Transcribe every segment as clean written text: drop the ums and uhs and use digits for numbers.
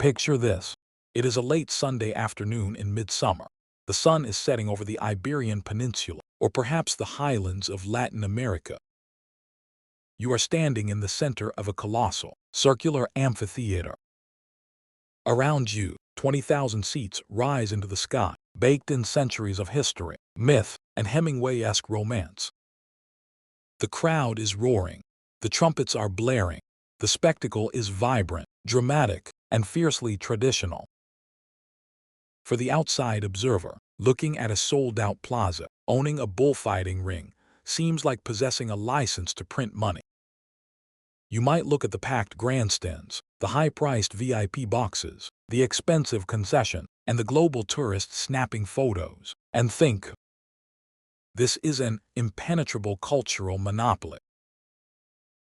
Picture this. It is a late Sunday afternoon in midsummer. The sun is setting over the Iberian Peninsula, or perhaps the highlands of Latin America. You are standing in the center of a colossal, circular amphitheater. Around you, 20,000 seats rise into the sky, baked in centuries of history, myth, and Hemingway-esque romance. The crowd is roaring. The trumpets are blaring. The spectacle is vibrant, dramatic, and fiercely traditional. For the outside observer, looking at a sold-out plaza, owning a bullfighting ring seems like possessing a license to print money. You might look at the packed grandstands, the high-priced VIP boxes, the expensive concession, and the global tourists snapping photos, and think, this is an impenetrable cultural monopoly.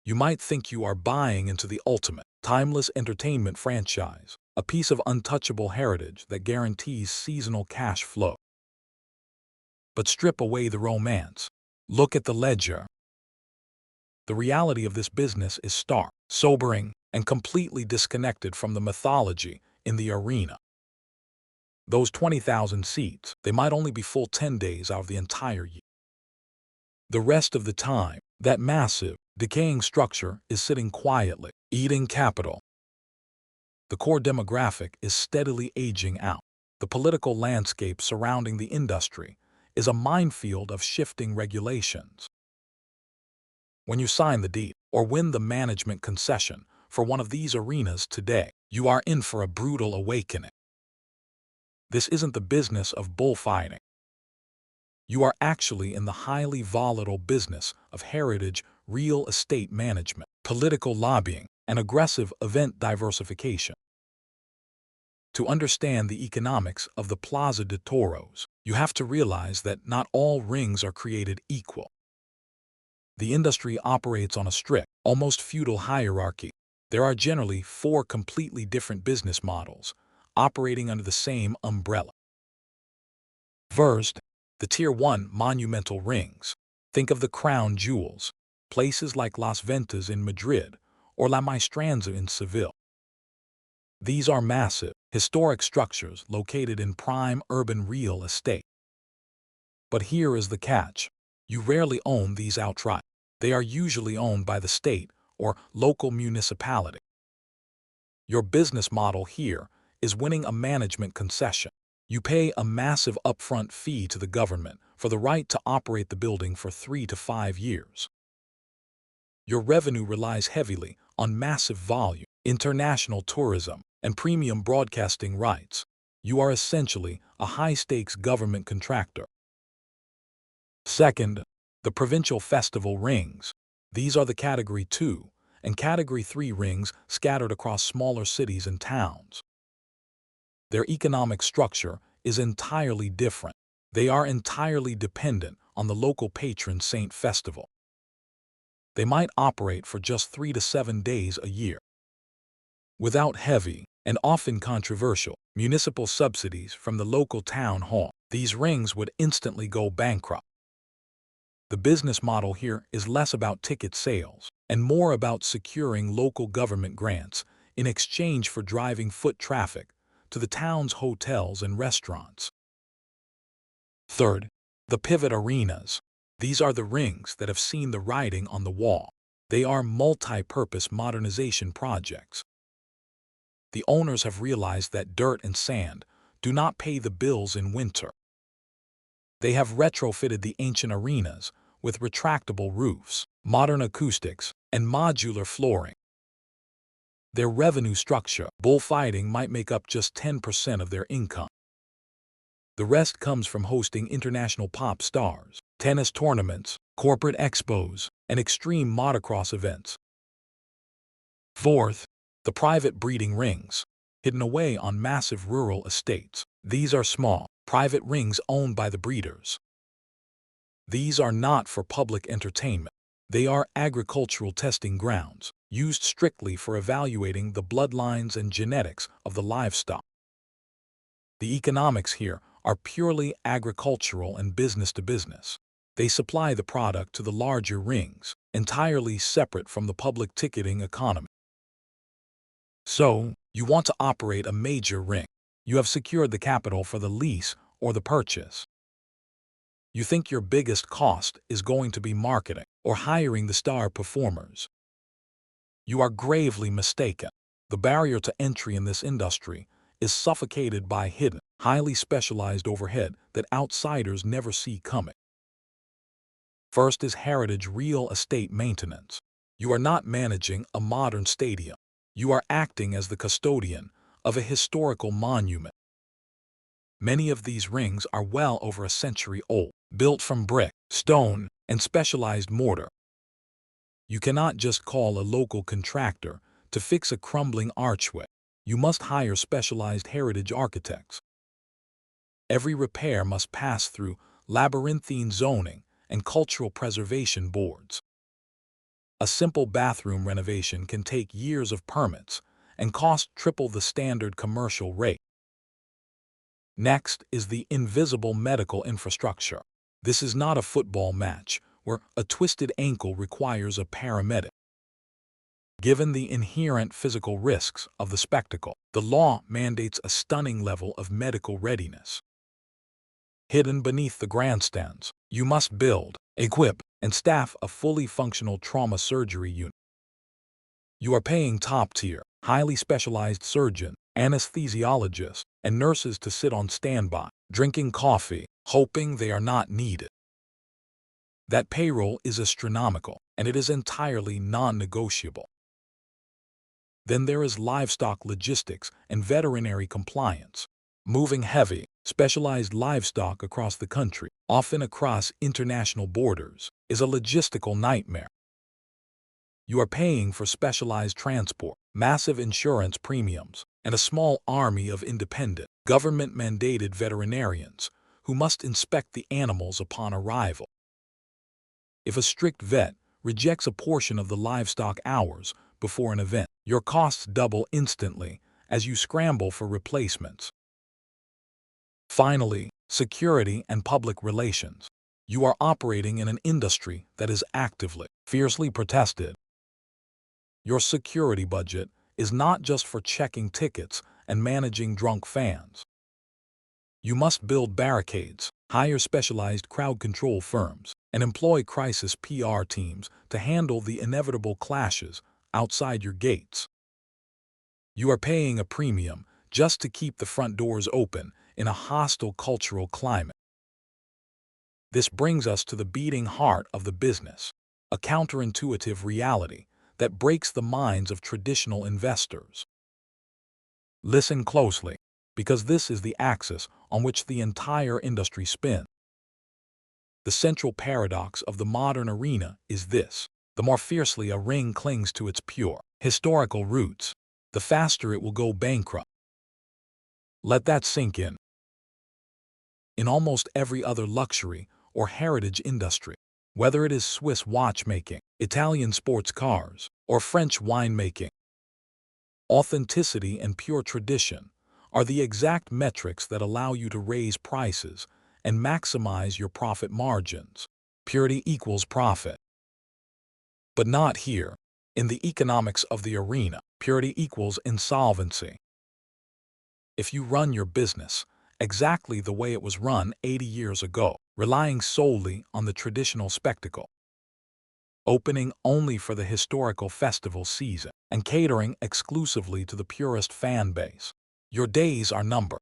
You might think you are buying into the ultimate, timeless entertainment franchise, a piece of untouchable heritage that guarantees seasonal cash flow. But strip away the romance. Look at the ledger. The reality of this business is stark, sobering, and completely disconnected from the mythology in the arena. Those 20,000 seats, they might only be full 10 days out of the entire year. The rest of the time, that massive, decaying structure is sitting quietly, eating capital. The core demographic is steadily aging out. The political landscape surrounding the industry is a minefield of shifting regulations. When you sign the deed or win the management concession for one of these arenas today, you are in for a brutal awakening. This isn't the business of bullfighting. You are actually in the highly volatile business of heritage real estate management, political lobbying, and aggressive event diversification. To understand the economics of the Plaza de Toros, you have to realize that not all rings are created equal. The industry operates on a strict, almost feudal hierarchy. There are generally 4 completely different business models, operating under the same umbrella. First, the Tier 1 monumental rings. Think of the crown jewels, places like Las Ventas in Madrid or La Maestranza in Seville. These are massive, historic structures located in prime urban real estate. But here is the catch. You rarely own these outright. They are usually owned by the state or local municipality. Your business model here is winning a management concession. You pay a massive upfront fee to the government for the right to operate the building for 3 to 5 years. Your revenue relies heavily on massive volume, international tourism, and premium broadcasting rights. You are essentially a high-stakes government contractor. Second, the provincial festival rings. These are the Category 2 and Category 3 rings scattered across smaller cities and towns. Their economic structure is entirely different. They are entirely dependent on the local patron saint festival. They might operate for just 3 to 7 days a year. Without heavy, and often controversial, municipal subsidies from the local town hall, these rings would instantly go bankrupt. The business model here is less about ticket sales and more about securing local government grants in exchange for driving foot traffic to the town's hotels and restaurants. Third, the pivot arenas. These are the rings that have seen the writing on the wall. They are multi-purpose modernization projects. The owners have realized that dirt and sand do not pay the bills in winter. They have retrofitted the ancient arenas with retractable roofs, modern acoustics, and modular flooring. Their revenue structure, bullfighting might make up just 10% of their income. The rest comes from hosting international pop stars, tennis tournaments, corporate expos, and extreme motocross events. Fourth, the private breeding rings, hidden away on massive rural estates. These are small, private rings owned by the breeders. These are not for public entertainment. They are agricultural testing grounds, used strictly for evaluating the bloodlines and genetics of the livestock. The economics here are purely agricultural and business to business. They supply the product to the larger rings, entirely separate from the public ticketing economy. So, You want to operate a major ring. You have secured the capital for the lease or the purchase. You think your biggest cost is going to be marketing or hiring the star performers. You are gravely mistaken. The barrier to entry in this industry is suffocated by hidden, highly specialized overhead that outsiders never see coming. First is heritage real estate maintenance. You are not managing a modern stadium. You are acting as the custodian of a historical monument. Many of these rings are well over a century old, built from brick, stone, and specialized mortar. You cannot just call a local contractor to fix a crumbling archway. You must hire specialized heritage architects. Every repair must pass through labyrinthine zoning and cultural preservation boards. A simple bathroom renovation can take years of permits and cost triple the standard commercial rate. Next is the invisible medical infrastructure. This is not a football match where a twisted ankle requires a paramedic. Given the inherent physical risks of the spectacle, the law mandates a stunning level of medical readiness. Hidden beneath the grandstands, you must build, equip, and staff a fully functional trauma surgery unit. You are paying top-tier, highly specialized surgeons, anesthesiologists, and nurses to sit on standby, drinking coffee, hoping they are not needed. That payroll is astronomical, and it is entirely non-negotiable. Then there is livestock logistics and veterinary compliance. Moving heavy, specialized livestock across the country, often across international borders, is a logistical nightmare. You are paying for specialized transport, massive insurance premiums, and a small army of independent, government-mandated veterinarians who must inspect the animals upon arrival. If a strict vet rejects a portion of the livestock hours before an event, your costs double instantly as you scramble for replacements. Finally, security and public relations. You are operating in an industry that is actively, fiercely protested. Your security budget is not just for checking tickets and managing drunk fans. You must build barricades, hire specialized crowd control firms, and employ crisis PR teams to handle the inevitable clashes outside your gates. You are paying a premium just to keep the front doors open in a hostile cultural climate. This brings us to the beating heart of the business, a counterintuitive reality that breaks the minds of traditional investors. Listen closely, because this is the axis on which the entire industry spins. The central paradox of the modern arena is this: the more fiercely a ring clings to its pure, historical roots, the faster it will go bankrupt. Let that sink in. In almost every other luxury or heritage industry, whether it is Swiss watchmaking, Italian sports cars, or French winemaking, authenticity and pure tradition are the exact metrics that allow you to raise prices and maximize your profit margins. Purity equals profit. But not here. In the economics of the arena, purity equals insolvency. If you run your business exactly the way it was run 80 years ago, relying solely on the traditional spectacle, opening only for the historical festival season, and catering exclusively to the purest fan base, your days are numbered.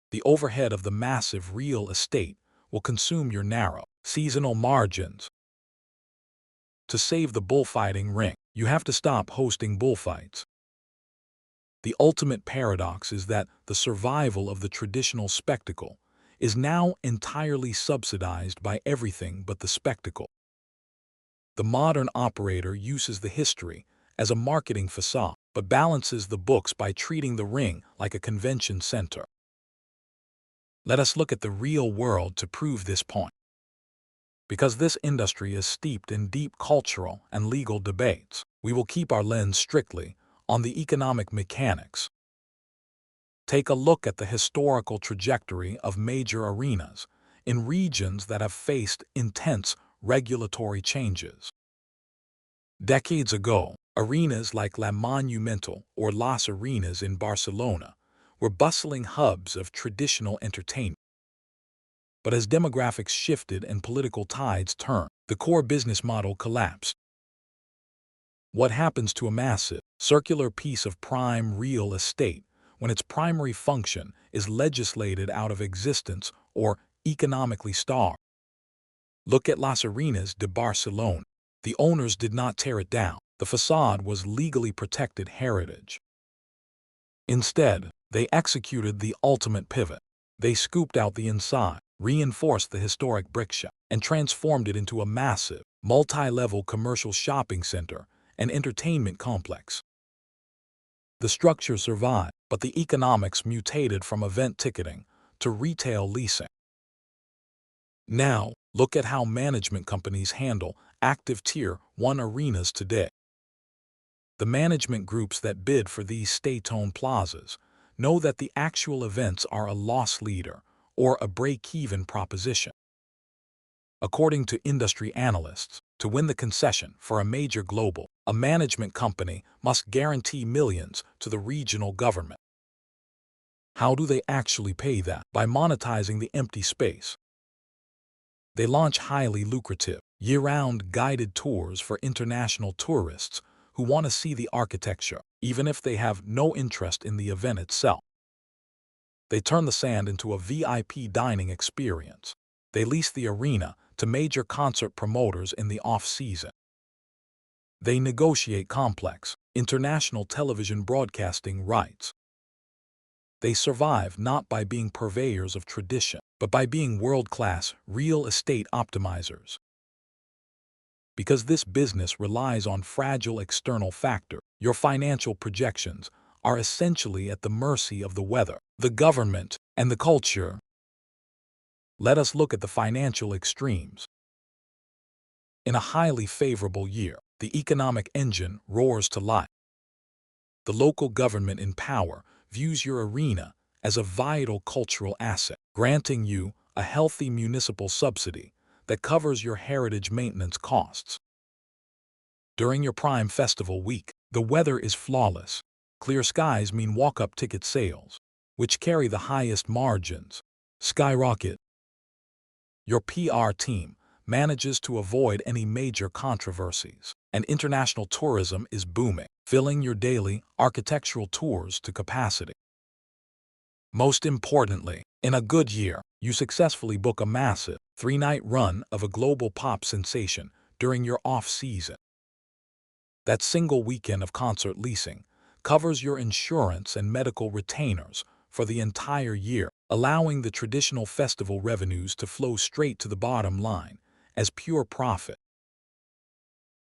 The overhead of the massive real estate will consume your narrow, seasonal margins. To save the bullfighting ring, you have to stop hosting bullfights. The ultimate paradox is that the survival of the traditional spectacle is now entirely subsidized by everything but the spectacle. The modern operator uses the history as a marketing facade, but balances the books by treating the ring like a convention center. Let us look at the real world to prove this point. Because this industry is steeped in deep cultural and legal debates, we will keep our lens strictly on the economic mechanics. Take a look at the historical trajectory of major arenas in regions that have faced intense regulatory changes. Decades ago, Arenas like La Monumental or Las Arenas in Barcelona were bustling hubs of traditional entertainment. But as demographics shifted and political tides turned, the core business model collapsed. What happens to a massive, circular piece of prime real estate when its primary function is legislated out of existence or economically starved? Look at Las Arenas de Barcelona. The owners did not tear it down. The facade was legally protected heritage. Instead, they executed the ultimate pivot. They scooped out the inside, reinforced the historic brick shop, and transformed it into a massive, multi-level commercial shopping center and entertainment complex. The structure survived, but the economics mutated from event ticketing to retail leasing. Now, look at how management companies handle active Tier 1 arenas today. The management groups that bid for these state-owned plazas know that the actual events are a loss leader or a break-even proposition. According to industry analysts, to win the concession for a major global, a management company must guarantee millions to the regional government. How do they actually pay that? By monetizing the empty space. They launch highly lucrative, year-round guided tours for international tourists who want to see the architecture, even if they have no interest in the event itself. They turn the sand into a VIP dining experience. They lease the arena to major concert promoters in the off-season. They negotiate complex, international television broadcasting rights. They survive not by being purveyors of tradition, but by being world-class real estate optimizers. Because this business relies on fragile external factors, your financial projections are essentially at the mercy of the weather, the government, and the culture. Let us look at the financial extremes. In a highly favorable year, the economic engine roars to life. The local government in power views your arena as a vital cultural asset, granting you a healthy municipal subsidy that covers your heritage maintenance costs. During your prime festival week, the weather is flawless. Clear skies mean walk-up ticket sales, which carry the highest margins, skyrocket. Your PR team manages to avoid any major controversies, and international tourism is booming, filling your daily architectural tours to capacity. Most importantly, in a good year, you successfully book a massive 3-night run of a global pop sensation during your off-season. That single weekend of concert leasing covers your insurance and medical retainers for the entire year, allowing the traditional festival revenues to flow straight to the bottom line as pure profit.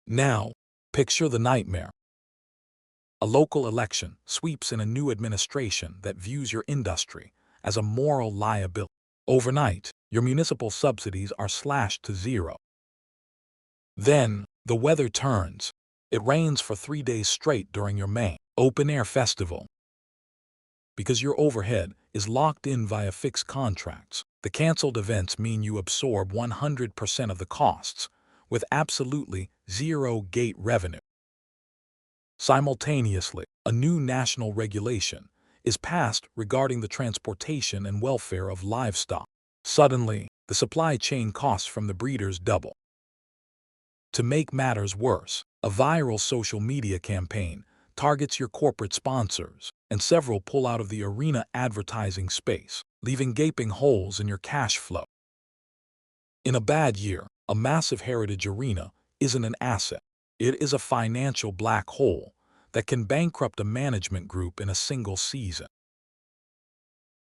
Now, picture the nightmare. A local election sweeps in a new administration that views your industry as a moral liability. Overnight, your municipal subsidies are slashed to zero. Then, the weather turns. It rains for 3 days straight during your main open-air festival. Because your overhead is locked in via fixed contracts, the canceled events mean you absorb 100% of the costs, with absolutely zero gate revenue. Simultaneously, a new national regulation is passed regarding the transportation and welfare of livestock. Suddenly, the supply chain costs from the breeders double. To make matters worse, a viral social media campaign targets your corporate sponsors, and several pull out of the arena advertising space, leaving gaping holes in your cash flow. In a bad year, a massive heritage arena isn't an asset. It is a financial black hole that can bankrupt a management group in a single season.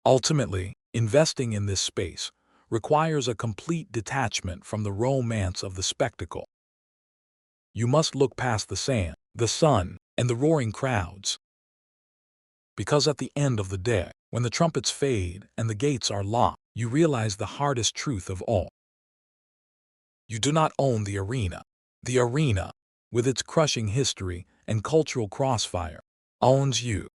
Ultimately, investing in this space requires a complete detachment from the romance of the spectacle. You must look past the sand, the sun, and the roaring crowds. Because at the end of the day, when the trumpets fade and the gates are locked, you realize the hardest truth of all. You do not own the arena. The arena, with its crushing history and cultural crossfire, owns you.